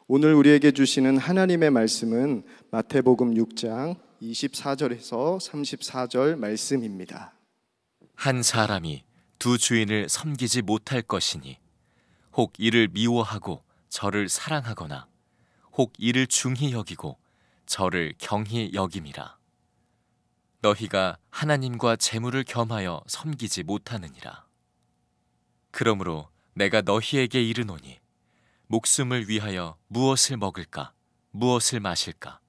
오늘 우리에게 주시는 하나님의 말씀은 마태복음 6장 24절에서 34절 말씀입니다. 한 사람이 두 주인을 섬기지 못할 것이니 혹 이를 미워하고 저를 사랑하거나 혹 이를 중히 여기고 저를 경히 여김이라. 너희가 하나님과 재물을 겸하여 섬기지 못하느니라. 그러므로 내가 너희에게 이르노니 목숨을 위하여 무엇을 먹을까, 무엇을 마실까,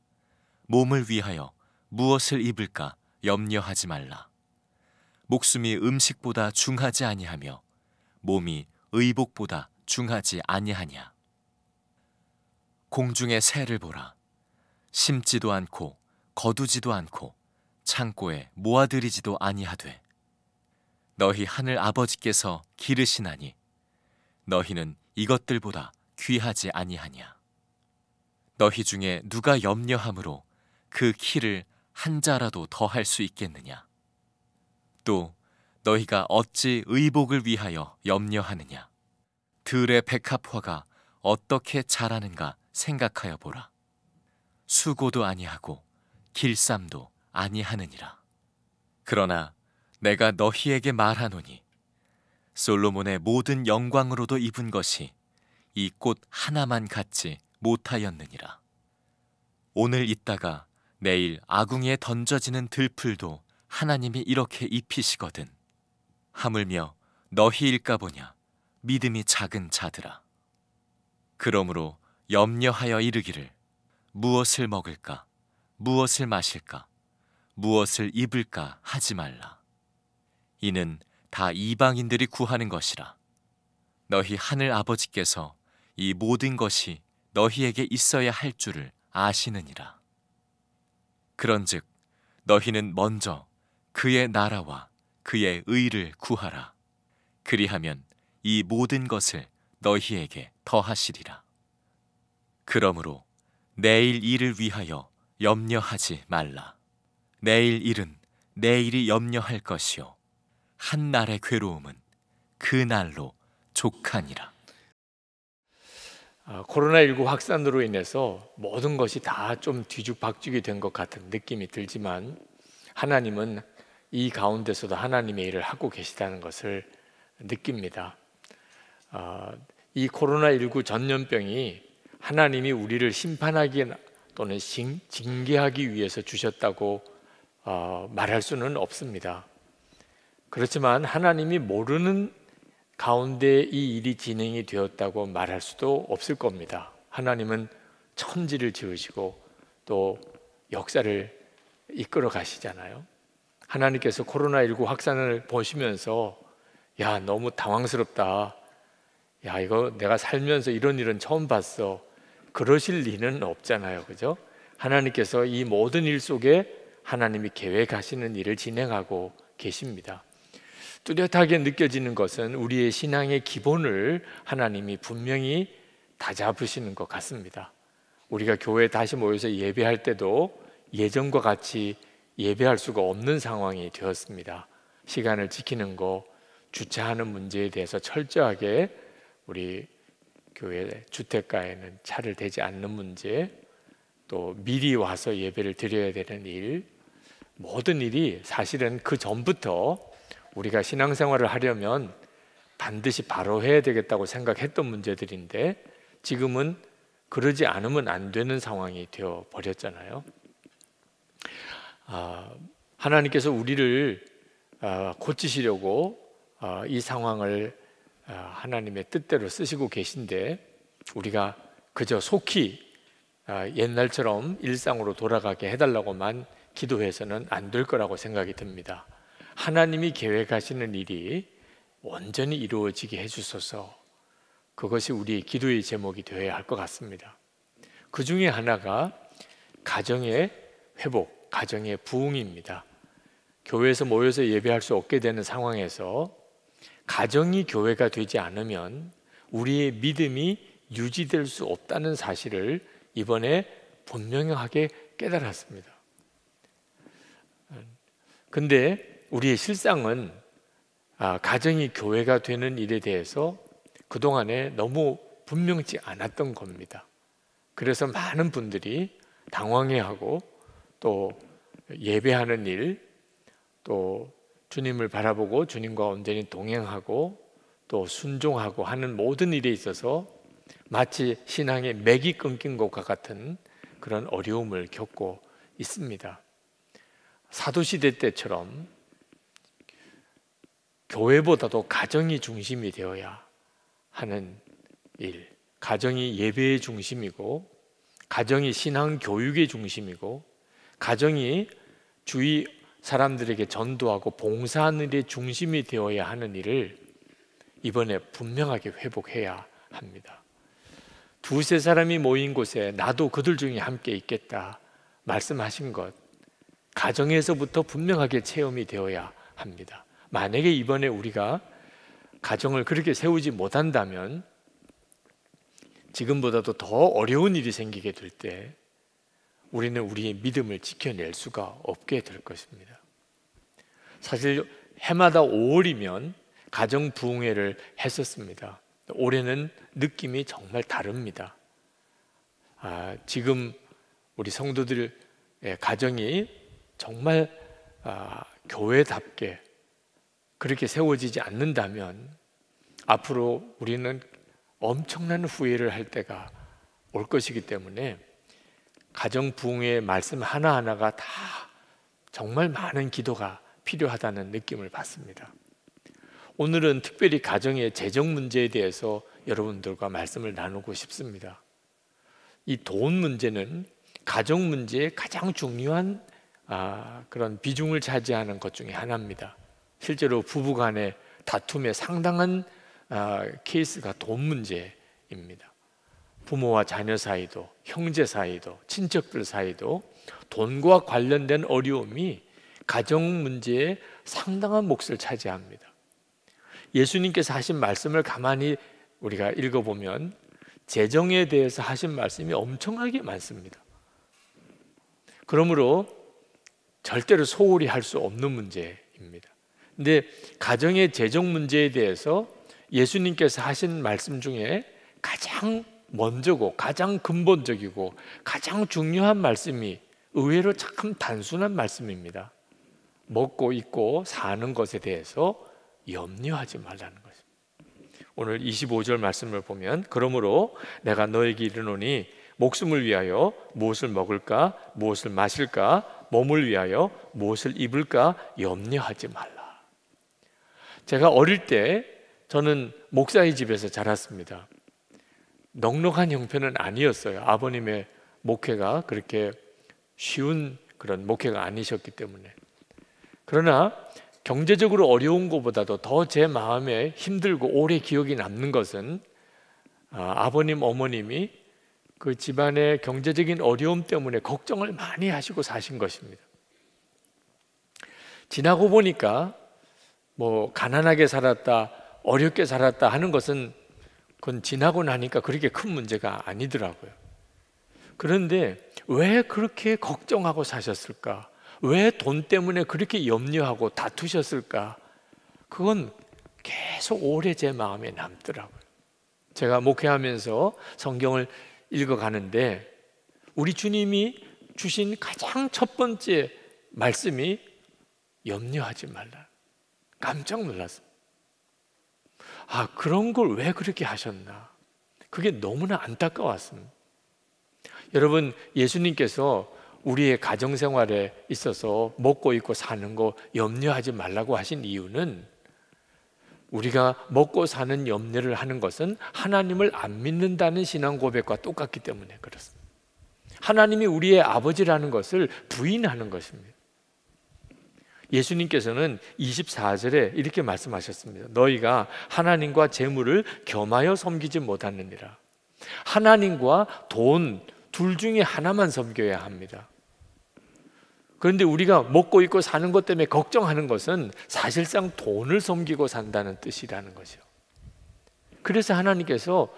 몸을 위하여 무엇을 입을까 염려하지 말라. 목숨이 음식보다 중하지 아니하며 몸이 의복보다 중하지 아니하냐. 공중의 새를 보라. 심지도 않고 거두지도 않고 창고에 모아들이지도 아니하되 너희 하늘 아버지께서 기르시나니 너희는 이것들보다 귀하지 아니하냐. 너희 중에 누가 염려함으로 그 키를 한 자라도 더할 수 있겠느냐. 또 너희가 어찌 의복을 위하여 염려하느냐. 들의 백합화가 어떻게 자라는가 생각하여 보라. 수고도 아니하고 길쌈도 아니하느니라. 그러나 내가 너희에게 말하노니 솔로몬의 모든 영광으로도 입은 것이 이 꽃 하나만 같지 못하였느니라. 오늘 있다가 내일 아궁이에 던져지는 들풀도 하나님이 이렇게 입히시거든. 하물며 너희일까 보냐 믿음이 작은 자들아. 그러므로 염려하여 이르기를 무엇을 먹을까, 무엇을 마실까, 무엇을 입을까 하지 말라. 이는 다 이방인들이 구하는 것이라. 너희 하늘 아버지께서 이 모든 것이 너희에게 있어야 할 줄을 아시느니라. 그런즉 너희는 먼저 그의 나라와 그의 의를 구하라. 그리하면 이 모든 것을 너희에게 더하시리라. 그러므로 내일 일을 위하여 염려하지 말라. 내일 일은 내일이 염려할 것이요 한 날의 괴로움은 그 날로 족하니라. 코로나19 확산으로 인해서 모든 것이 다 좀 뒤죽박죽이 된 것 같은 느낌이 들지만 하나님은 이 가운데서도 하나님의 일을 하고 계시다는 것을 느낍니다. 이 코로나19 전염병이 하나님이 우리를 심판하기 또는 징계하기 위해서 주셨다고 말할 수는 없습니다. 그렇지만 하나님이 모르는 가운데 이 일이 진행이 되었다고 말할 수도 없을 겁니다. 하나님은 천지를 지으시고 또 역사를 이끌어 가시잖아요. 하나님께서 코로나19 확산을 보시면서 야, 너무 당황스럽다. 야, 이거 내가 살면서 이런 일은 처음 봤어. 그러실 리는 없잖아요. 그죠? 하나님께서 이 모든 일 속에 하나님이 계획하시는 일을 진행하고 계십니다. 뚜렷하게 느껴지는 것은 우리의 신앙의 기본을 하나님이 분명히 다잡으시는 것 같습니다. 우리가 교회에 다시 모여서 예배할 때도 예전과 같이 예배할 수가 없는 상황이 되었습니다. 시간을 지키는 거, 주차하는 문제에 대해서 철저하게 우리 교회 주택가에는 차를 대지 않는 문제, 또 미리 와서 예배를 드려야 되는 일, 모든 일이 사실은 그 전부터 우리가 신앙생활을 하려면 반드시 바로 해야 되겠다고 생각했던 문제들인데 지금은 그러지 않으면 안 되는 상황이 되어 버렸잖아요. 하나님께서 우리를 고치시려고 이 상황을 하나님의 뜻대로 쓰시고 계신데 우리가 그저 속히 옛날처럼 일상으로 돌아가게 해달라고만 기도해서는 안 될 거라고 생각이 듭니다. 하나님이 계획하시는 일이 온전히 이루어지게 해주소서. 그것이 우리의 기도의 제목이 되어야 할 것 같습니다. 그 중에 하나가 가정의 회복, 가정의 부흥입니다. 교회에서 모여서 예배할 수 없게 되는 상황에서 가정이 교회가 되지 않으면 우리의 믿음이 유지될 수 없다는 사실을 이번에 분명하게 깨달았습니다. 근데 우리의 실상은 가정이 교회가 되는 일에 대해서 그동안에 너무 분명치 않았던 겁니다. 그래서 많은 분들이 당황해하고 또 예배하는 일, 또 주님을 바라보고 주님과 온전히 동행하고 또 순종하고 하는 모든 일에 있어서 마치 신앙의 맥이 끊긴 것과 같은 그런 어려움을 겪고 있습니다. 사도시대 때처럼 교회보다도 가정이 중심이 되어야 하는 일, 가정이 예배의 중심이고, 가정이 신앙 교육의 중심이고, 가정이 주위 사람들에게 전도하고 봉사하는 일의 중심이 되어야 하는 일을 이번에 분명하게 회복해야 합니다. 두세 사람이 모인 곳에 나도 그들 중에 함께 있겠다 말씀하신 것, 가정에서부터 분명하게 체험이 되어야 합니다. 만약에 이번에 우리가 가정을 그렇게 세우지 못한다면 지금보다도 더 어려운 일이 생기게 될 때 우리는 우리의 믿음을 지켜낼 수가 없게 될 것입니다. 사실 해마다 5월이면 가정 부흥회를 했었습니다. 올해는 느낌이 정말 다릅니다. 지금 우리 성도들의 가정이 정말 교회답게 그렇게 세워지지 않는다면 앞으로 우리는 엄청난 후회를 할 때가 올 것이기 때문에 가정 부흥회의 말씀 하나하나가 다 정말 많은 기도가 필요하다는 느낌을 받습니다. 오늘은 특별히 가정의 재정 문제에 대해서 여러분들과 말씀을 나누고 싶습니다. 이 돈 문제는 가정 문제의 가장 중요한 그런 비중을 차지하는 것 중에 하나입니다. 실제로 부부간의 다툼의 상당한 케이스가 돈 문제입니다. 부모와 자녀 사이도, 형제 사이도, 친척들 사이도 돈과 관련된 어려움이 가정 문제에 상당한 몫을 차지합니다. 예수님께서 하신 말씀을 가만히 우리가 읽어보면 재정에 대해서 하신 말씀이 엄청나게 많습니다. 그러므로 절대로 소홀히 할 수 없는 문제입니다. 근데 가정의 재정 문제에 대해서 예수님께서 하신 말씀 중에 가장 먼저고 가장 근본적이고 가장 중요한 말씀이 의외로 참 단순한 말씀입니다. 먹고 입고 사는 것에 대해서 염려하지 말라는 것입니다. 오늘 25절 말씀을 보면 그러므로 내가 너에게 이르노니 목숨을 위하여 무엇을 먹을까 무엇을 마실까 몸을 위하여 무엇을 입을까 염려하지 말라. 제가 어릴 때 저는 목사의 집에서 자랐습니다. 넉넉한 형편은 아니었어요. 아버님의 목회가 그렇게 쉬운 그런 목회가 아니셨기 때문에. 그러나 경제적으로 어려운 것보다도 더 제 마음에 힘들고 오래 기억이 남는 것은 아버님, 어머님이 그 집안의 경제적인 어려움 때문에 걱정을 많이 하시고 사신 것입니다. 지나고 보니까 뭐 가난하게 살았다, 어렵게 살았다 하는 것은 그건 지나고 나니까 그렇게 큰 문제가 아니더라고요. 그런데 왜 그렇게 걱정하고 사셨을까? 왜 돈 때문에 그렇게 염려하고 다투셨을까? 그건 계속 오래 제 마음에 남더라고요. 제가 목회하면서 성경을 읽어가는데 우리 주님이 주신 가장 첫 번째 말씀이 염려하지 말라. 깜짝 놀랐습니다. 그런 걸 왜 그렇게 하셨나? 그게 너무나 안타까웠습니다. 여러분, 예수님께서 우리의 가정생활에 있어서 먹고 입고 사는 거 염려하지 말라고 하신 이유는 우리가 먹고 사는 염려를 하는 것은 하나님을 안 믿는다는 신앙 고백과 똑같기 때문에 그렇습니다. 하나님이 우리의 아버지라는 것을 부인하는 것입니다. 예수님께서는 24절에 이렇게 말씀하셨습니다. 너희가 하나님과 재물을 겸하여 섬기지 못하느니라. 하나님과 돈 둘 중에 하나만 섬겨야 합니다. 그런데 우리가 먹고 입고 사는 것 때문에 걱정하는 것은 사실상 돈을 섬기고 산다는 뜻이라는 거죠. 그래서 하나님께서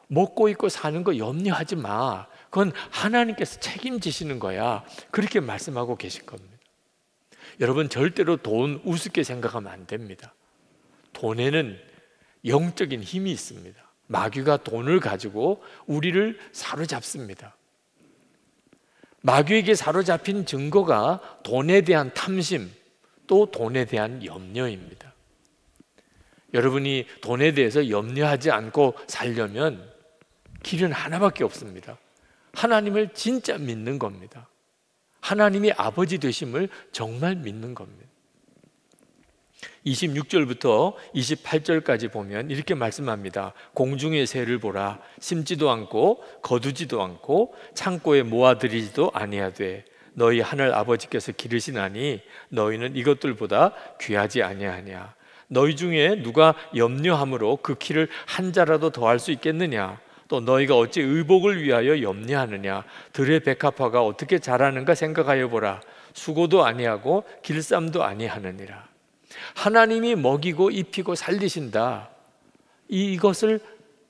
먹고 입고 사는 거 염려하지 마. 그건 하나님께서 책임지시는 거야. 그렇게 말씀하고 계신 겁니다. 여러분, 절대로 돈 우습게 생각하면 안 됩니다. 돈에는 영적인 힘이 있습니다. 마귀가 돈을 가지고 우리를 사로잡습니다. 마귀에게 사로잡힌 증거가 돈에 대한 탐심, 또 돈에 대한 염려입니다. 여러분이 돈에 대해서 염려하지 않고 살려면 길은 하나밖에 없습니다. 하나님을 진짜 믿는 겁니다. 하나님이 아버지 되심을 정말 믿는 겁니다. 26절부터 28절까지 보면 이렇게 말씀합니다. 공중의 새를 보라. 심지도 않고 거두지도 않고 창고에 모아들이지도 아니하되 너희 하늘 아버지께서 기르시나니 너희는 이것들보다 귀하지 아니하냐. 너희 중에 누가 염려함으로 그 키를 한 자라도 더할 수 있겠느냐. 또 너희가 어찌 의복을 위하여 염려하느냐. 들의 백합화가 어떻게 자라는가 생각하여 보라. 수고도 아니하고 길쌈도 아니하느니라. 하나님이 먹이고 입히고 살리신다. 이것을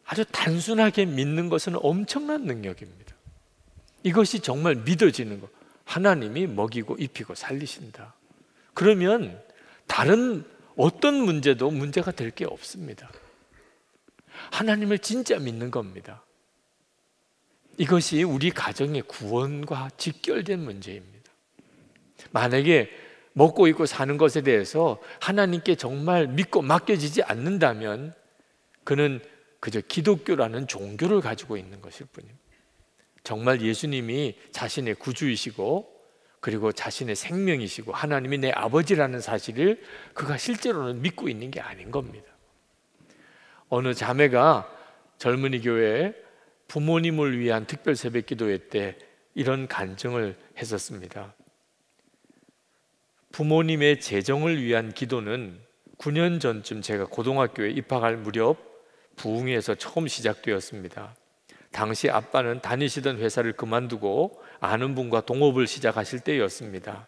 아주 단순하게 믿는 것은 엄청난 능력입니다. 이것이 정말 믿어지는 것. 하나님이 먹이고 입히고 살리신다. 그러면 다른 어떤 문제도 문제가 될 게 없습니다. 하나님을 진짜 믿는 겁니다. 이것이 우리 가정의 구원과 직결된 문제입니다. 만약에 먹고 입고 사는 것에 대해서 하나님께 정말 믿고 맡겨지지 않는다면 그는 그저 기독교라는 종교를 가지고 있는 것일 뿐입니다. 정말 예수님이 자신의 구주이시고 그리고 자신의 생명이시고 하나님이 내 아버지라는 사실을 그가 실제로는 믿고 있는 게 아닌 겁니다. 어느 자매가 젊은이 교회에 부모님을 위한 특별 새벽 기도회 때 이런 간증을 했었습니다. 부모님의 재정을 위한 기도는 9년 전쯤 제가 고등학교에 입학할 무렵 부흥회에서 처음 시작되었습니다. 당시 아빠는 다니시던 회사를 그만두고 아는 분과 동업을 시작하실 때였습니다.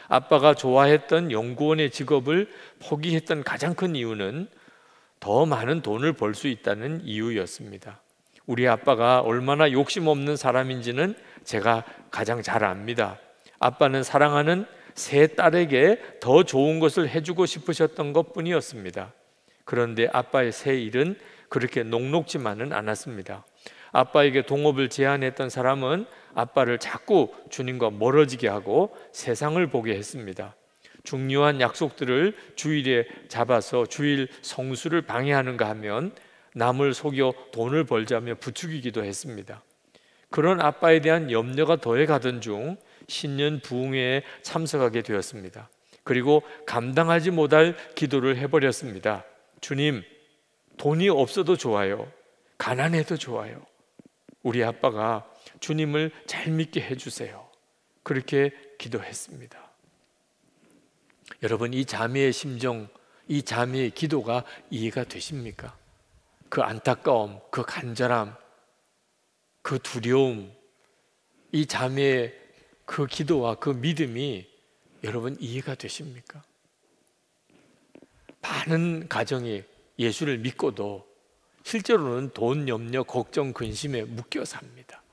아빠가 좋아했던 연구원의 직업을 포기했던 가장 큰 이유는 더 많은 돈을 벌 수 있다는 이유였습니다. 우리 아빠가 얼마나 욕심 없는 사람인지는 제가 가장 잘 압니다. 아빠는 사랑하는 세 딸에게 더 좋은 것을 해주고 싶으셨던 것뿐이었습니다. 그런데 아빠의 새 일은 그렇게 녹록지만은 않았습니다. 아빠에게 동업을 제안했던 사람은 아빠를 자꾸 주님과 멀어지게 하고 세상을 보게 했습니다. 중요한 약속들을 주일에 잡아서 주일 성수를 방해하는가 하면 남을 속여 돈을 벌자며 부추기기도 했습니다. 그런 아빠에 대한 염려가 더해가던 중 신년 부흥회에 참석하게 되었습니다. 그리고 감당하지 못할 기도를 해버렸습니다. 주님, 돈이 없어도 좋아요. 가난해도 좋아요. 우리 아빠가 주님을 잘 믿게 해주세요. 그렇게 기도했습니다. 여러분, 이 자매의 심정, 이 자매의 기도가 이해가 되십니까? 그 안타까움, 그 간절함, 그 두려움, 이 자매의 그 기도와 그 믿음이 여러분 이해가 되십니까? 많은 가정이 예수를 믿고도 실제로는 돈, 염려, 걱정, 근심에 묶여 삽니다.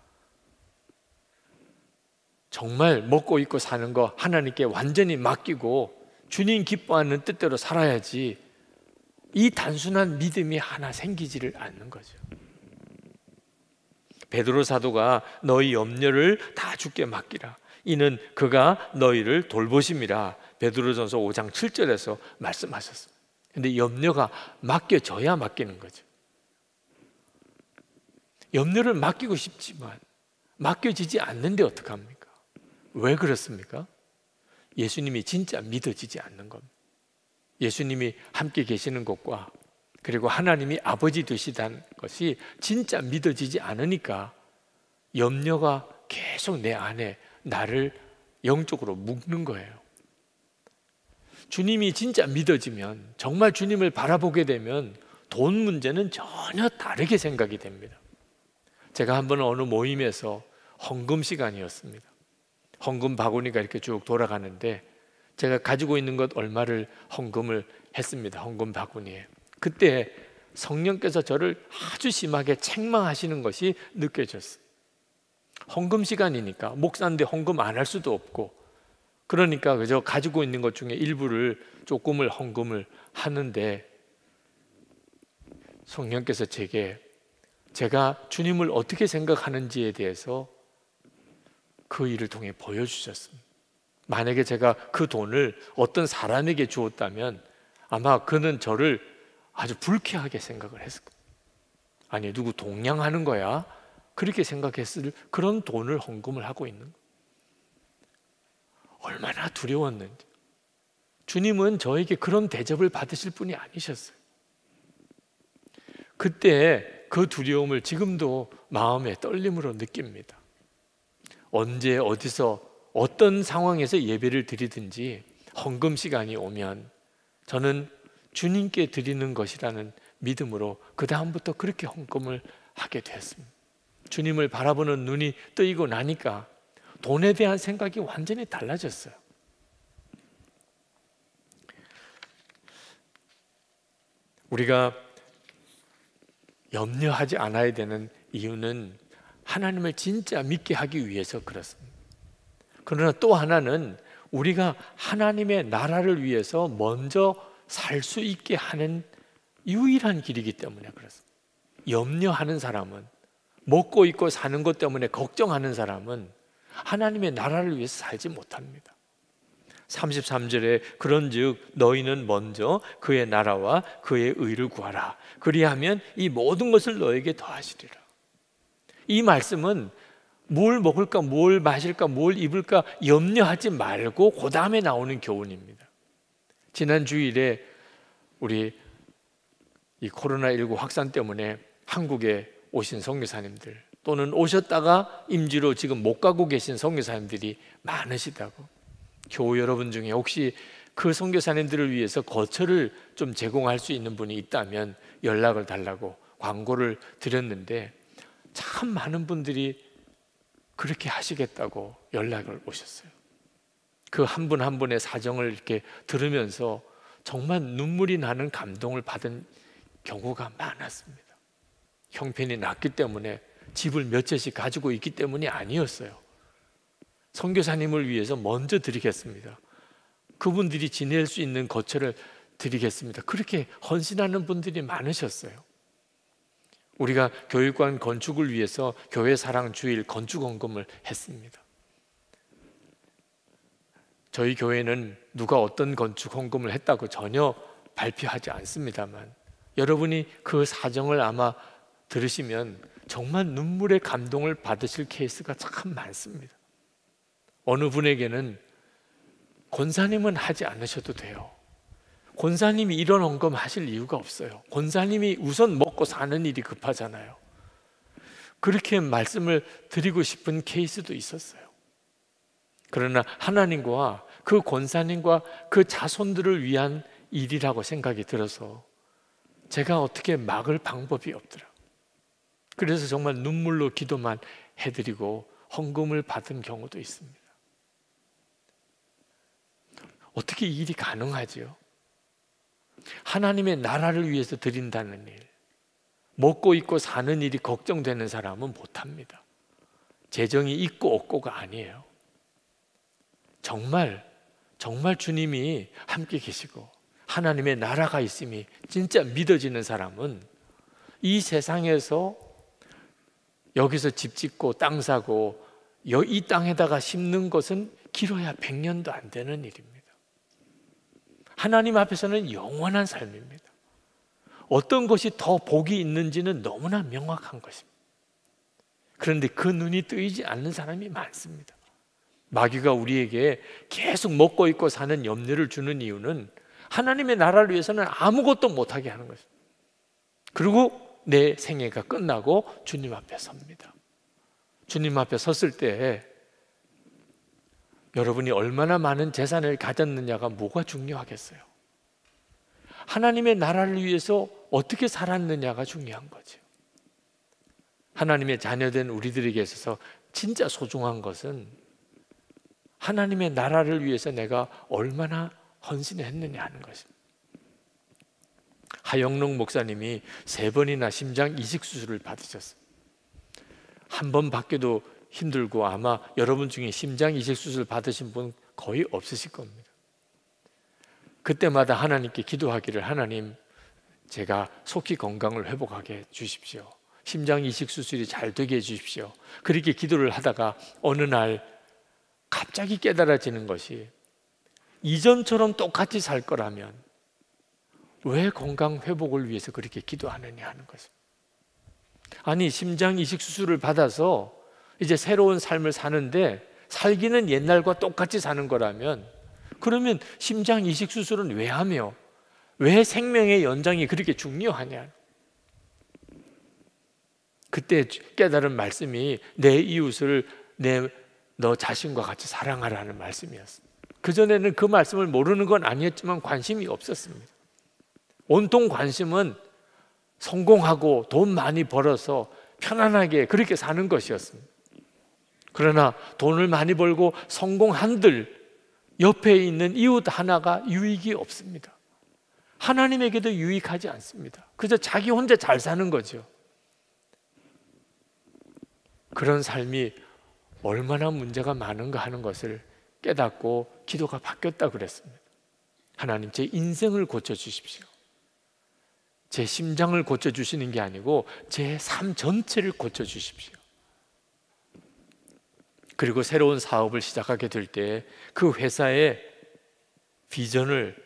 정말 먹고 입고 사는 거 하나님께 완전히 맡기고 주님 기뻐하는 뜻대로 살아야지 이 단순한 믿음이 하나 생기지를 않는 거죠. 베드로 사도가 너희 염려를 다 주께 맡기라. 이는 그가 너희를 돌보심이라. 베드로전서 5장 7절에서 말씀하셨습니다. 그런데 염려가 맡겨져야 맡기는 거죠. 염려를 맡기고 싶지만 맡겨지지 않는데 어떡합니까? 왜 그렇습니까? 예수님이 진짜 믿어지지 않는 겁니다. 예수님이 함께 계시는 것과 그리고 하나님이 아버지 되시다는 것이 진짜 믿어지지 않으니까 염려가 계속 내 안에 나를 영적으로 묶는 거예요. 주님이 진짜 믿어지면, 정말 주님을 바라보게 되면 돈 문제는 전혀 다르게 생각이 됩니다. 제가 한 번 어느 모임에서 헌금 시간이었습니다. 헌금 바구니가 이렇게 쭉 돌아가는데 제가 가지고 있는 것 얼마를 헌금을 했습니다. 헌금 바구니에. 그때 성령께서 저를 아주 심하게 책망하시는 것이 느껴졌어요. 헌금 시간이니까 목사인데 헌금 안 할 수도 없고, 그러니까 그저 가지고 있는 것 중에 일부를 조금을 헌금을 하는데 성령께서 제가 주님을 어떻게 생각하는지에 대해서 그 일을 통해 보여주셨습니다. 만약에 제가 그 돈을 어떤 사람에게 주었다면 아마 그는 저를 아주 불쾌하게 생각을 했을 거예요. 아니, 누구 동냥하는 거야? 그렇게 생각했을 그런 돈을 헌금을 하고 있는 거예요. 얼마나 두려웠는지. 주님은 저에게 그런 대접을 받으실 분이 아니셨어요. 그때 그 두려움을 지금도 마음의 떨림으로 느낍니다. 언제 어디서 어떤 상황에서 예배를 드리든지 헌금 시간이 오면 저는 주님께 드리는 것이라는 믿음으로 그 다음부터 그렇게 헌금을 하게 됐습니다. 주님을 바라보는 눈이 뜨이고 나니까 돈에 대한 생각이 완전히 달라졌어요. 우리가 염려하지 않아야 되는 이유는 하나님을 진짜 믿게 하기 위해서 그렇습니다. 그러나 또 하나는 우리가 하나님의 나라를 위해서 먼저 살 수 있게 하는 유일한 길이기 때문에 그렇습니다. 염려하는 사람은, 먹고 입고 사는 것 때문에 걱정하는 사람은 하나님의 나라를 위해서 살지 못합니다. 33절에 그런즉 너희는 먼저 그의 나라와 그의 의를 구하라. 그리하면 이 모든 것을 너에게 더하시리라. 이 말씀은 뭘 먹을까, 뭘 마실까, 뭘 입을까 염려하지 말고 그 다음에 나오는 교훈입니다. 지난 주일에 우리 이 코로나19 확산 때문에 한국에 오신 선교사님들 또는 오셨다가 임지로 지금 못 가고 계신 선교사님들이 많으시다고. 교우 여러분 중에 혹시 그 선교사님들을 위해서 거처를 좀 제공할 수 있는 분이 있다면 연락을 달라고 광고를 드렸는데 참 많은 분들이 그렇게 하시겠다고 연락을 오셨어요. 그 한 분 한 분의 사정을 이렇게 들으면서 정말 눈물이 나는 감동을 받은 경우가 많았습니다. 형편이 낮기 때문에 집을 몇 채씩 가지고 있기 때문이 아니었어요. 선교사님을 위해서 먼저 드리겠습니다. 그분들이 지낼 수 있는 거처를 드리겠습니다. 그렇게 헌신하는 분들이 많으셨어요. 우리가 교육관 건축을 위해서 교회 사랑 주일 건축 헌금을 했습니다. 저희 교회는 누가 어떤 건축 헌금을 했다고 전혀 발표하지 않습니다만 여러분이 그 사정을 아마 들으시면 정말 눈물의 감동을 받으실 케이스가 참 많습니다. 어느 분에게는 권사님은 하지 않으셔도 돼요. 권사님이 이런 헌금 하실 이유가 없어요. 권사님이 우선 먹고 사는 일이 급하잖아요. 그렇게 말씀을 드리고 싶은 케이스도 있었어요. 그러나 하나님과 그 권사님과 그 자손들을 위한 일이라고 생각이 들어서 제가 어떻게 막을 방법이 없더라. 그래서 정말 눈물로 기도만 해드리고 헌금을 받은 경우도 있습니다. 어떻게 이 일이 가능하지요? 하나님의 나라를 위해서 드린다는 일, 먹고 입고 사는 일이 걱정되는 사람은 못합니다. 재정이 있고 없고가 아니에요. 정말 주님이 함께 계시고 하나님의 나라가 있음이 진짜 믿어지는 사람은 이 세상에서 여기서 집 짓고 땅 사고 이 땅에다가 심는 것은 길어야 100년도 안 되는 일입니다. 하나님 앞에서는 영원한 삶입니다. 어떤 것이 더 복이 있는지는 너무나 명확한 것입니다. 그런데 그 눈이 뜨이지 않는 사람이 많습니다. 마귀가 우리에게 계속 먹고 입고 사는 염려를 주는 이유는 하나님의 나라를 위해서는 아무것도 못하게 하는 것입니다. 그리고 내 생애가 끝나고 주님 앞에 섭니다. 주님 앞에 섰을 때 여러분이 얼마나 많은 재산을 가졌느냐가 뭐가 중요하겠어요? 하나님의 나라를 위해서 어떻게 살았느냐가 중요한 거죠. 하나님의 자녀된 우리들에게 있어서 진짜 소중한 것은 하나님의 나라를 위해서 내가 얼마나 헌신했느냐 하는 것입니다. 하영록 목사님이 3번이나 심장 이식 수술을 받으셨어요. 한 번 받기도 힘들고 아마 여러분 중에 심장 이식 수술 받으신 분 거의 없으실 겁니다. 그때마다 하나님께 기도하기를 하나님, 제가 속히 건강을 회복하게 해 주십시오. 심장 이식 수술이 잘 되게 해 주십시오. 그렇게 기도를 하다가 어느 날 갑자기 깨달아지는 것이, 이전처럼 똑같이 살 거라면 왜 건강 회복을 위해서 그렇게 기도하느냐 하는 것입니다. 아니, 심장 이식 수술을 받아서 이제 새로운 삶을 사는데 살기는 옛날과 똑같이 사는 거라면, 그러면 심장 이식 수술은 왜 하며 왜 생명의 연장이 그렇게 중요하냐? 그때 깨달은 말씀이 내 이웃을 너 자신과 같이 사랑하라는 말씀이었어요. 그전에는 그 말씀을 모르는 건 아니었지만 관심이 없었습니다. 온통 관심은 성공하고 돈 많이 벌어서 편안하게 그렇게 사는 것이었습니다. 그러나 돈을 많이 벌고 성공한들 옆에 있는 이웃 하나가 유익이 없습니다. 하나님에게도 유익하지 않습니다. 그저 자기 혼자 잘 사는 거죠. 그런 삶이 얼마나 문제가 많은가 하는 것을 깨닫고 기도가 바뀌었다 그랬습니다. 하나님, 제 인생을 고쳐주십시오. 제 심장을 고쳐주시는 게 아니고 제 삶 전체를 고쳐주십시오. 그리고 새로운 사업을 시작하게 될 때 그 회사의 비전을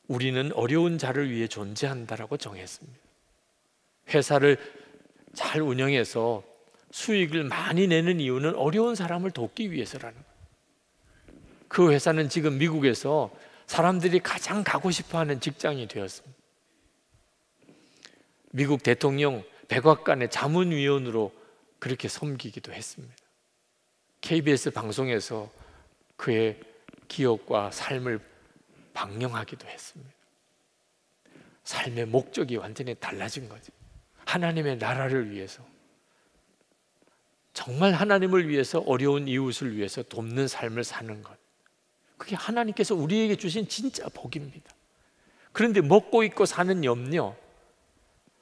우리는 어려운 자를 위해 존재한다라고 정했습니다. 회사를 잘 운영해서 수익을 많이 내는 이유는 어려운 사람을 돕기 위해서라는 거예요. 그 회사는 지금 미국에서 사람들이 가장 가고 싶어하는 직장이 되었습니다. 미국 대통령 백악관의 자문위원으로 그렇게 섬기기도 했습니다. KBS 방송에서 그의 기억과 삶을 방영하기도 했습니다. 삶의 목적이 완전히 달라진 거죠. 하나님의 나라를 위해서, 정말 하나님을 위해서 어려운 이웃을 위해서 돕는 삶을 사는 것, 그게 하나님께서 우리에게 주신 진짜 복입니다. 그런데 먹고 입고 사는 염려,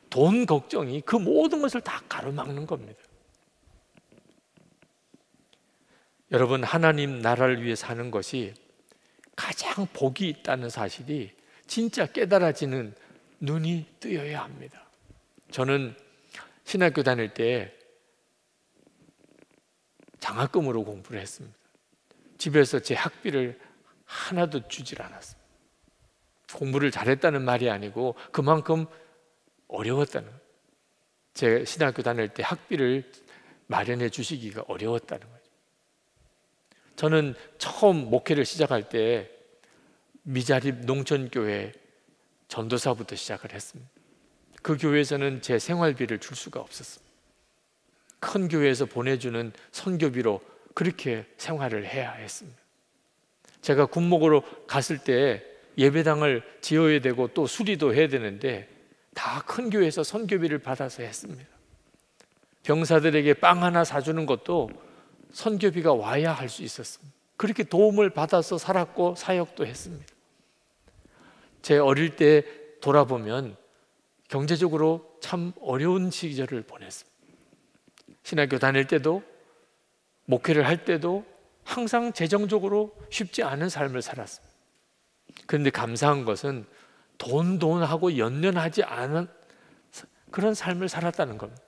돈 걱정이 그 모든 것을 다 가로막는 겁니다. 여러분, 하나님 나라를 위해 사는 것이 가장 복이 있다는 사실이 진짜 깨달아지는 눈이 뜨여야 합니다. 저는 신학교 다닐 때 장학금으로 공부를 했습니다. 집에서 제 학비를 하나도 주질 않았습니다. 공부를 잘했다는 말이 아니고 그만큼 어려웠다는 거예요. 제 신학교 다닐 때 학비를 마련해 주시기가 어려웠다는 거죠. 저는 처음 목회를 시작할 때 미자립 농촌교회 전도사부터 시작을 했습니다. 그 교회에서는 제 생활비를 줄 수가 없었습니다. 큰 교회에서 보내주는 선교비로 그렇게 생활을 해야 했습니다. 제가 군목으로 갔을 때 예배당을 지어야 되고 또 수리도 해야 되는데 다 큰 교회에서 선교비를 받아서 했습니다. 병사들에게 빵 하나 사주는 것도 선교비가 와야 할 수 있었습니다. 그렇게 도움을 받아서 살았고 사역도 했습니다. 제 어릴 때 돌아보면 경제적으로 참 어려운 시절을 보냈습니다. 신학교 다닐 때도 목회를 할 때도 항상 재정적으로 쉽지 않은 삶을 살았습니다. 그런데 감사한 것은 돈하고 연연하지 않은 그런 삶을 살았다는 겁니다.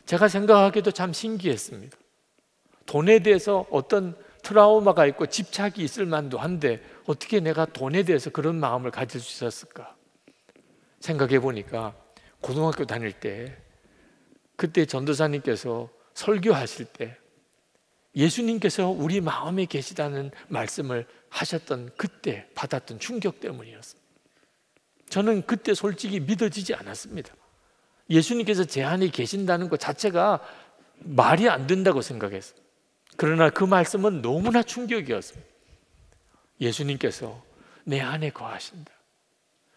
제가 생각하기도 참 신기했습니다. 돈에 대해서 어떤 트라우마가 있고 집착이 있을 만도 한데 어떻게 내가 돈에 대해서 그런 마음을 가질 수 있었을까 생각해 보니까 고등학교 다닐 때 그때 전도사님께서 설교하실 때 예수님께서 우리 마음에 계시다는 말씀을 하셨던 그때 받았던 충격 때문이었습니다. 저는 그때 솔직히 믿어지지 않았습니다. 예수님께서 제 안에 계신다는 것 자체가 말이 안 된다고 생각했어요. 그러나 그 말씀은 너무나 충격이었습니다. 예수님께서 내 안에 거하신다.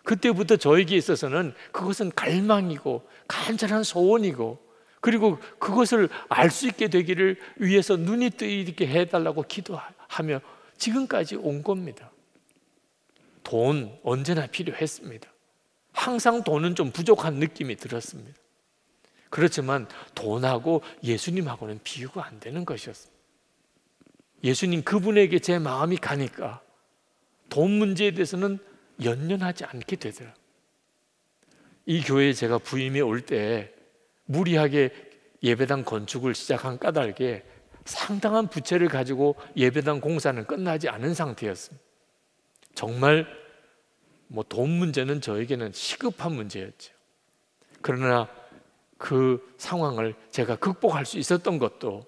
그때부터 저에게 있어서는 그것은 갈망이고 간절한 소원이고 그리고 그것을 알 수 있게 되기를 위해서 눈이 뜨이게 해달라고 기도하며 지금까지 온 겁니다. 돈 언제나 필요했습니다. 항상 돈은 좀 부족한 느낌이 들었습니다. 그렇지만 돈하고 예수님하고는 비교가 안 되는 것이었습니다. 예수님 그분에게 제 마음이 가니까 돈 문제에 대해서는 연연하지 않게 되더라고요. 이 교회에 제가 부임해 올 때 무리하게 예배당 건축을 시작한 까닭에 상당한 부채를 가지고 예배당 공사는 끝나지 않은 상태였습니다. 정말 돈 문제는 저에게는 시급한 문제였죠. 그러나 그 상황을 제가 극복할 수 있었던 것도,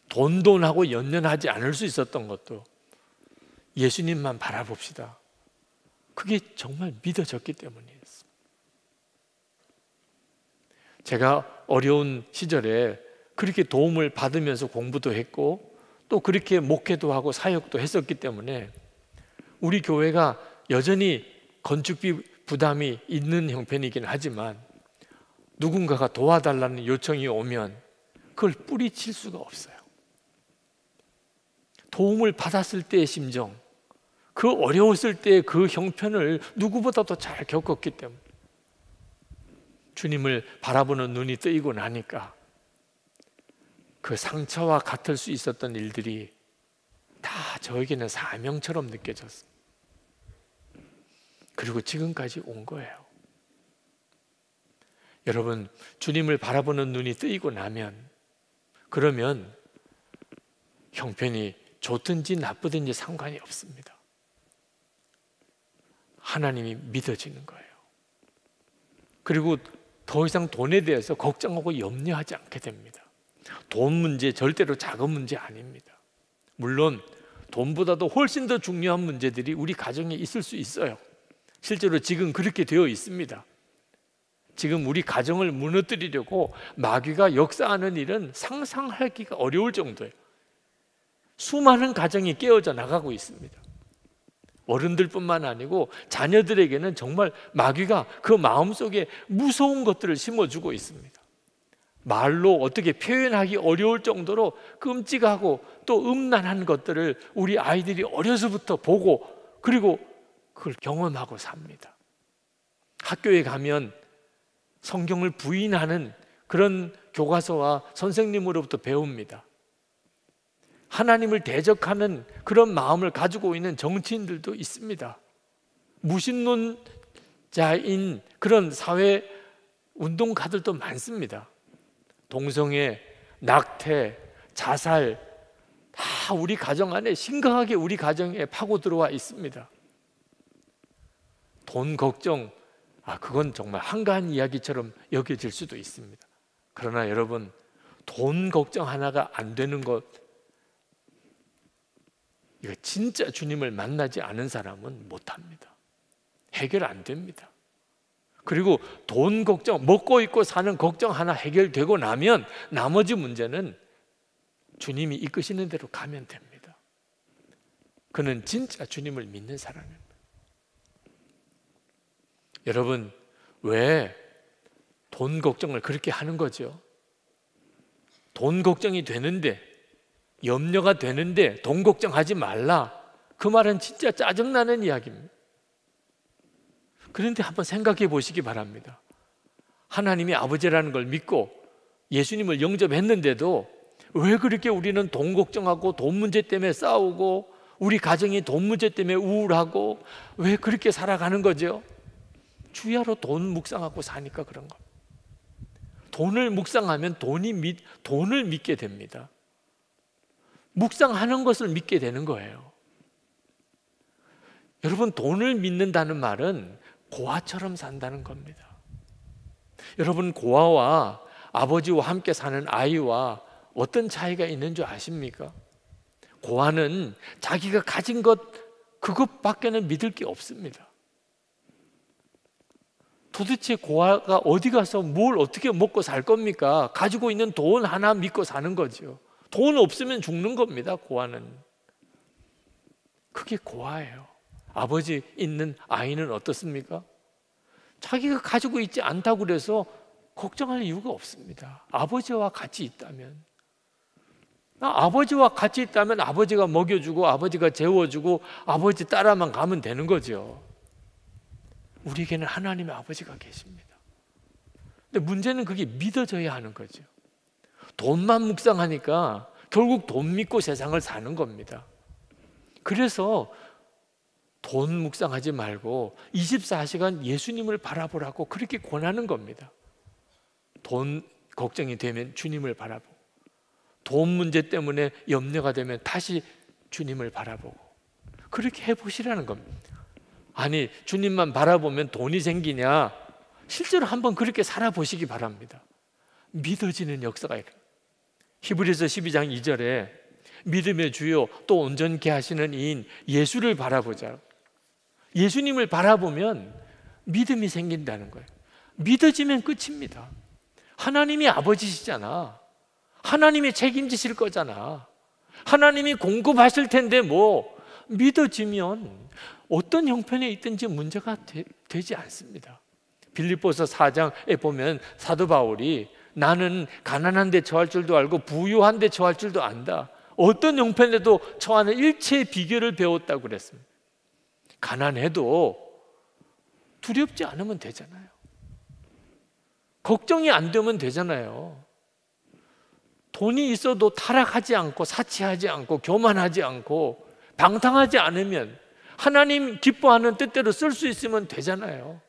돈하고 연연하지 않을 수 있었던 것도 예수님만 바라봅시다, 그게 정말 믿어졌기 때문이었습니다. 제가 어려운 시절에 그렇게 도움을 받으면서 공부도 했고 또 그렇게 목회도 하고 사역도 했었기 때문에 우리 교회가 여전히 건축비 부담이 있는 형편이긴 하지만 누군가가 도와달라는 요청이 오면 그걸 뿌리칠 수가 없어요. 도움을 받았을 때의 심정, 그 어려웠을 때의 그 형편을 누구보다도 잘 겪었기 때문에 주님을 바라보는 눈이 뜨이고 나니까 그 상처와 같을 수 있었던 일들이 다 저에게는 사명처럼 느껴졌습니다. 그리고 지금까지 온 거예요. 여러분, 주님을 바라보는 눈이 뜨이고 나면, 그러면 형편이 좋든지 나쁘든지 상관이 없습니다. 하나님이 믿어지는 거예요. 그리고 더 이상 돈에 대해서 걱정하고 염려하지 않게 됩니다. 돈 문제 절대로 작은 문제 아닙니다. 물론 돈보다도 훨씬 더 중요한 문제들이 우리 가정에 있을 수 있어요. 실제로 지금 그렇게 되어 있습니다. 지금 우리 가정을 무너뜨리려고 마귀가 역사하는 일은 상상하기가 어려울 정도예요. 수많은 가정이 깨어져 나가고 있습니다. 어른들뿐만 아니고 자녀들에게는 정말 마귀가 그 마음속에 무서운 것들을 심어주고 있습니다. 말로 어떻게 표현하기 어려울 정도로 끔찍하고 또 음란한 것들을 우리 아이들이 어려서부터 보고 그리고 그걸 경험하고 삽니다. 학교에 가면 성경을 부인하는 그런 교과서와 선생님으로부터 배웁니다. 하나님을 대적하는 그런 마음을 가지고 있는 정치인들도 있습니다. 무신론자인 그런 사회 운동가들도 많습니다. 동성애, 낙태, 자살 다 우리 가정 안에 심각하게 우리 가정에 파고 들어와 있습니다. 돈 걱정, 그건 정말 한가한 이야기처럼 여겨질 수도 있습니다. 그러나 여러분, 돈 걱정 하나가 안 되는 것, 이거 진짜 주님을 만나지 않은 사람은 못합니다. 해결 안 됩니다. 그리고 돈 걱정, 먹고 입고 사는 걱정 하나 해결되고 나면 나머지 문제는 주님이 이끄시는 대로 가면 됩니다. 그는 진짜 주님을 믿는 사람입니다. 여러분, 왜 돈 걱정을 그렇게 하는 거죠? 돈 걱정이 되는데, 염려가 되는데 돈 걱정하지 말라, 그 말은 진짜 짜증나는 이야기입니다. 그런데 한번 생각해 보시기 바랍니다. 하나님이 아버지라는 걸 믿고 예수님을 영접했는데도 왜 그렇게 우리는 돈 걱정하고 돈 문제 때문에 싸우고 우리 가정이 돈 문제 때문에 우울하고 왜 그렇게 살아가는 거죠? 주야로 돈 묵상하고 사니까 그런 겁니다. 돈을 묵상하면 돈을 믿게 됩니다. 묵상하는 것을 믿게 되는 거예요. 여러분, 돈을 믿는다는 말은 고아처럼 산다는 겁니다. 여러분, 고아와 아버지와 함께 사는 아이와 어떤 차이가 있는 줄 아십니까? 고아는 자기가 가진 것 그것밖에는 믿을 게 없습니다. 도대체 고아가 어디 가서 뭘 어떻게 먹고 살 겁니까? 가지고 있는 돈 하나 믿고 사는 거죠. 돈 없으면 죽는 겁니다, 고아는. 그게 고아예요. 아버지 있는 아이는 어떻습니까? 자기가 가지고 있지 않다고 그래서 걱정할 이유가 없습니다. 아버지와 같이 있다면, 아버지와 같이 있다면 아버지가 먹여주고 아버지가 재워주고 아버지 따라만 가면 되는 거죠. 우리에게는 하나님의 아버지가 계십니다. 근데 문제는 그게 믿어져야 하는 거죠. 돈만 묵상하니까 결국 돈 믿고 세상을 사는 겁니다. 그래서 돈 묵상하지 말고 24시간 예수님을 바라보라고 그렇게 권하는 겁니다. 돈 걱정이 되면 주님을 바라보고, 돈 문제 때문에 염려가 되면 다시 주님을 바라보고 그렇게 해보시라는 겁니다. 아니, 주님만 바라보면 돈이 생기냐? 실제로 한번 그렇게 살아보시기 바랍니다. 믿어지는 역사가 있어요. 히브리서 12장 2절에 믿음의 주요 또 온전케 하시는 이인 예수를 바라보자. 예수님을 바라보면 믿음이 생긴다는 거예요. 믿어지면 끝입니다. 하나님이 아버지시잖아. 하나님이 책임지실 거잖아. 하나님이 공급하실 텐데 뭐 믿어지면 어떤 형편에 있든지 문제가 되지 않습니다. 빌립보서 4장에 보면 사도 바울이 나는 가난한 데 처할 줄도 알고 부유한 데 처할 줄도 안다. 어떤 형편에도 처하는 일체의 비결을 배웠다고 그랬습니다. 가난해도 두렵지 않으면 되잖아요. 걱정이 안 되면 되잖아요. 돈이 있어도 타락하지 않고 사치하지 않고 교만하지 않고 방탕하지 않으면 하나님 기뻐하는 뜻대로 쓸 수 있으면 되잖아요.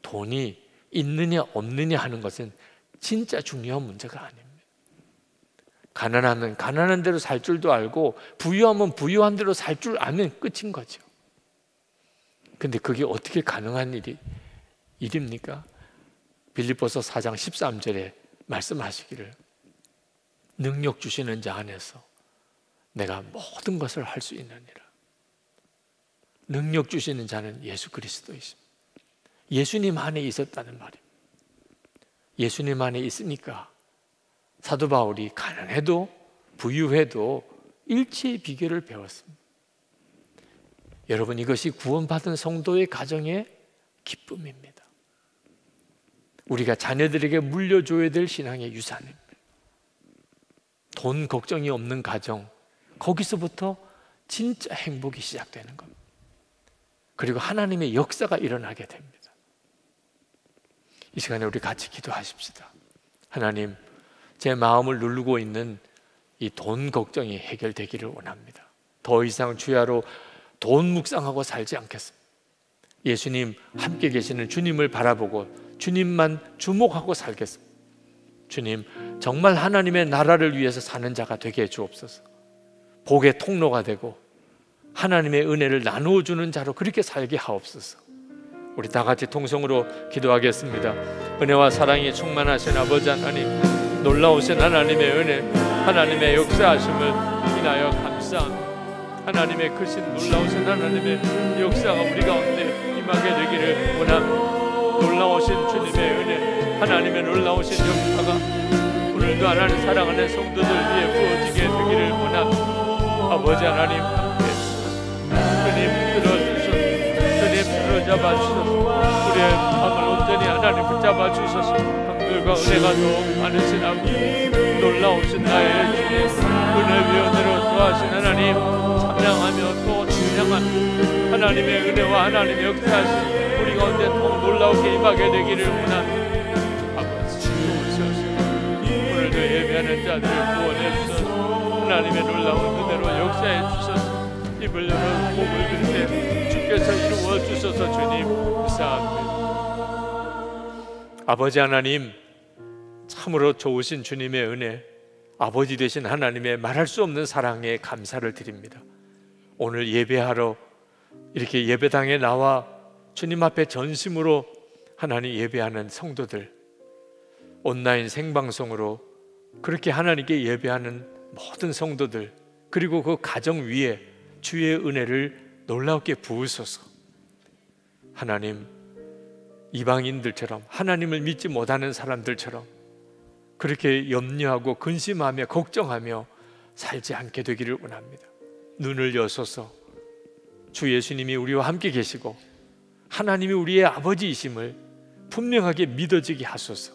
돈이 있느냐 없느냐 하는 것은 진짜 중요한 문제가 아닙니다. 가난하면 가난한 대로 살 줄도 알고 부유하면 부유한 대로 살 줄 알면 끝인 거죠. 근데 그게 어떻게 가능한 일입니까? 빌립보서 4장 13절에 말씀하시기를 능력 주시는 자 안에서 내가 모든 것을 할 수 있느니라. 능력 주시는 자는 예수 그리스도이십니다. 예수님 안에 있었다는 말입니다. 예수님 안에 있으니까 사도 바울이 가난해도 부유해도 일체의 비결을 배웠습니다. 여러분, 이것이 구원받은 성도의 가정의 기쁨입니다. 우리가 자녀들에게 물려줘야 될 신앙의 유산입니다. 돈 걱정이 없는 가정, 거기서부터 진짜 행복이 시작되는 겁니다. 그리고 하나님의 역사가 일어나게 됩니다. 이 시간에 우리 같이 기도하십시다. 하나님, 제 마음을 누르고 있는 이 돈 걱정이 해결되기를 원합니다. 더 이상 주야로 돈 묵상하고 살지 않겠습니다. 예수님 함께 계시는 주님을 바라보고 주님만 주목하고 살겠습니다. 주님, 정말 하나님의 나라를 위해서 사는 자가 되게 해주옵소서. 복의 통로가 되고 하나님의 은혜를 나누어 주는 자로 그렇게 살게 하옵소서. 우리 다 같이 통성으로 기도하겠습니다. 은혜와 사랑이 충만하신 아버지 하나님, 놀라우신 하나님의 은혜, 하나님의 역사하심을 인하여 감사합니다. 하나님의 크신 놀라우신 하나님의 역사가 우리 가운데 임하게 되기를 원합니다. 놀라우신 주님의 은혜, 하나님의 놀라우신 역사가 오늘도 하나님 사랑하는 성도들 위해 부어지게 되기를 원합니다. 아버지 하나님 함께 주님 들어주소서. 주님 들어잡아주소서. 우리의 마음을 온전히 하나님 붙잡아주소서. 강들과 은혜가 더욱 많으신 아버지, 놀라우신 나의 주님, 은혜 위원으로 도하신 하나님, 찬양하며 또 찬양한 하나님의 은혜와 하나님의 역사하신 우리 가운데 더 놀라우게 임하게 되기를 원합니다. 아버지 도우소서. 오늘도 예배하는 자들을 구원해 주소서. 하나님의 놀라운 은혜로 역사해 주소서. 입을 열어 목을 빌때 주께서 이루어 주소서. 주님 감사합니다. 아버지 하나님, 참으로 좋으신 주님의 은혜, 아버지 되신 하나님의 말할 수 없는 사랑에 감사를 드립니다. 오늘 예배하러 이렇게 예배당에 나와 주님 앞에 전심으로 하나님 예배하는 성도들, 온라인 생방송으로 그렇게 하나님께 예배하는 모든 성도들, 그리고 그 가정 위에 주의 은혜를 놀랍게 부으소서. 하나님, 이방인들처럼 하나님을 믿지 못하는 사람들처럼 그렇게 염려하고 근심하며 걱정하며 살지 않게 되기를 원합니다. 눈을 여소서. 주 예수님이 우리와 함께 계시고 하나님이 우리의 아버지이심을 분명하게 믿어지게 하소서.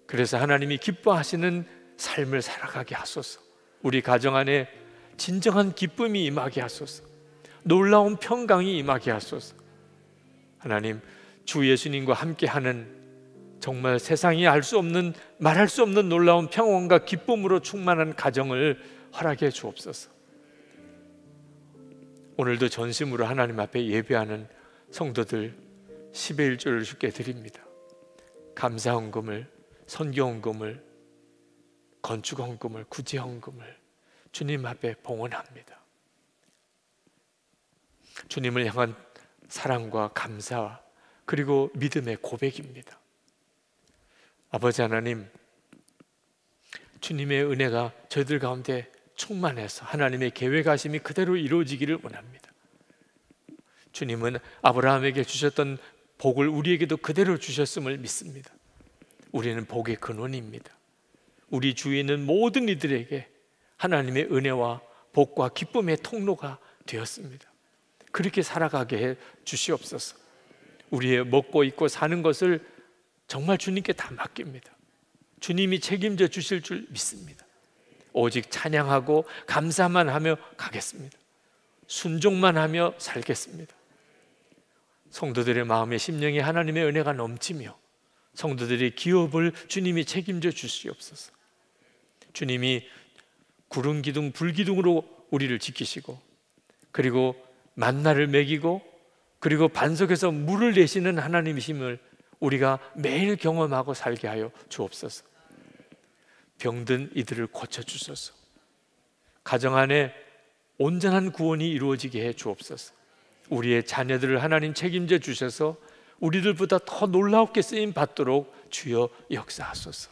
그래서 하나님이 기뻐하시는 삶을 살아가게 하소서. 우리 가정 안에 진정한 기쁨이 임하게 하소서. 놀라운 평강이 임하게 하소서. 하나님, 주 예수님과 함께하는 정말 세상이 알 수 없는, 말할 수 없는 놀라운 평온과 기쁨으로 충만한 가정을 허락해 주옵소서. 오늘도 전심으로 하나님 앞에 예배하는 성도들 10의 1조를 주께 드립니다. 감사헌금을, 선교헌금을 건축 헌금을, 구제 헌금을 주님 앞에 봉헌합니다. 주님을 향한 사랑과 감사와 그리고 믿음의 고백입니다. 아버지 하나님, 주님의 은혜가 저희들 가운데 충만해서 하나님의 계획하심이 그대로 이루어지기를 원합니다. 주님은 아브라함에게 주셨던 복을 우리에게도 그대로 주셨음을 믿습니다. 우리는 복의 근원입니다. 우리 주위에 있는 모든 이들에게 하나님의 은혜와 복과 기쁨의 통로가 되었습니다. 그렇게 살아가게 해 주시옵소서. 우리의 먹고 입고 사는 것을 정말 주님께 다 맡깁니다. 주님이 책임져 주실 줄 믿습니다. 오직 찬양하고 감사만 하며 가겠습니다. 순종만 하며 살겠습니다. 성도들의 마음에 심령에 하나님의 은혜가 넘치며 성도들의 기업을 주님이 책임져 주시옵소서. 주님이 구름 기둥 불 기둥으로 우리를 지키시고 그리고 만나를 먹이고 그리고 반석에서 물을 내시는 하나님이심을 우리가 매일 경험하고 살게 하여 주옵소서. 병든 이들을 고쳐주소서. 가정 안에 온전한 구원이 이루어지게 해 주옵소서. 우리의 자녀들을 하나님 책임져 주셔서 우리들보다 더 놀랍게 쓰임 받도록 주여 역사하소서.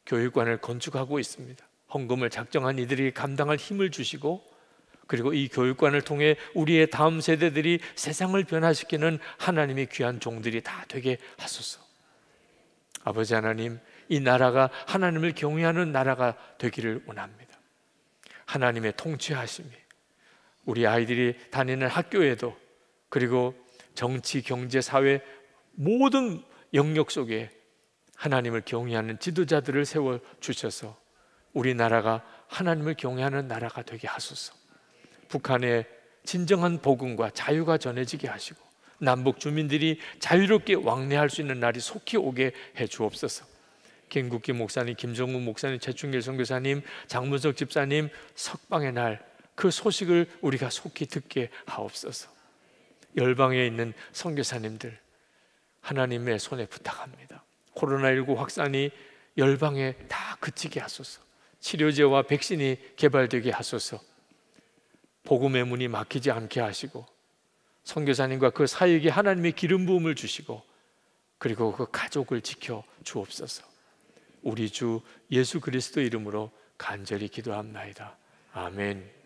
교육관을 건축하고 있습니다. 헌금을 작정한 이들이 감당할 힘을 주시고 그리고 이 교육관을 통해 우리의 다음 세대들이 세상을 변화시키는 하나님의 귀한 종들이 다 되게 하소서. 아버지 하나님, 이 나라가 하나님을 경외하는 나라가 되기를 원합니다. 하나님의 통치하심이 우리 아이들이 다니는 학교에도 그리고 정치, 경제, 사회 모든 영역 속에 하나님을 경외하는 지도자들을 세워주셔서 우리나라가 하나님을 경외하는 나라가 되게 하소서. 북한에 진정한 복음과 자유가 전해지게 하시고 남북 주민들이 자유롭게 왕래할 수 있는 날이 속히 오게 해 주옵소서. 김국기 목사님, 김정우 목사님, 최충길 선교사님, 장문석 집사님 석방의 날 그 소식을 우리가 속히 듣게 하옵소서. 열방에 있는 선교사님들 하나님의 손에 부탁합니다. 코로나19 확산이 열방에 다 그치게 하소서. 치료제와 백신이 개발되게 하소서. 복음의 문이 막히지 않게 하시고 선교사님과 그 사역에 하나님의 기름 부음을 주시고 그리고 그 가족을 지켜 주옵소서. 우리 주 예수 그리스도 이름으로 간절히 기도합나이다. 아멘.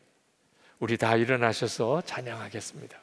우리 다 일어나셔서 찬양하겠습니다.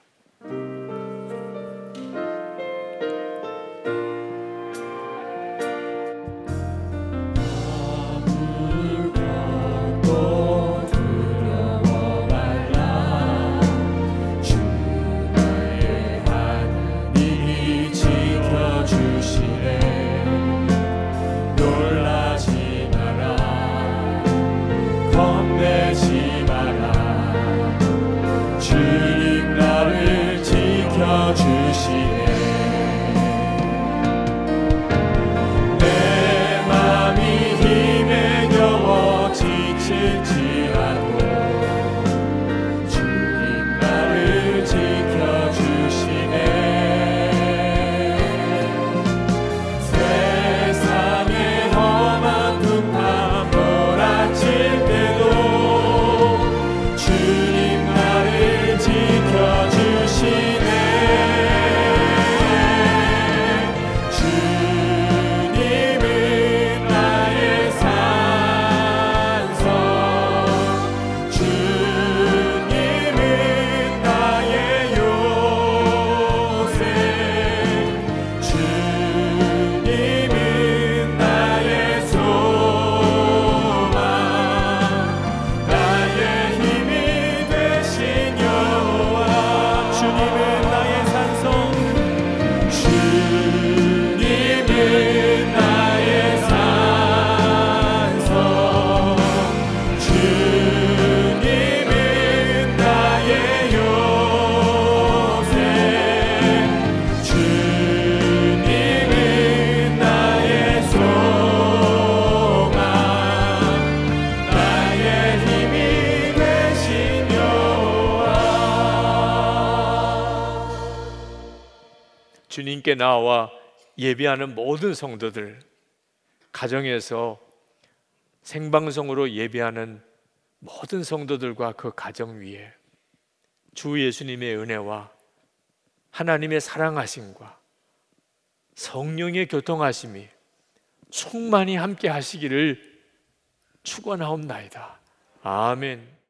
주님께 나와 예배하는 모든 성도들, 가정에서 생방송으로 예배하는 모든 성도들과 그 가정 위에 주 예수님의 은혜와 하나님의 사랑하심과 성령의 교통하심이 충만히 함께 하시기를 축원하옵나이다. 아멘.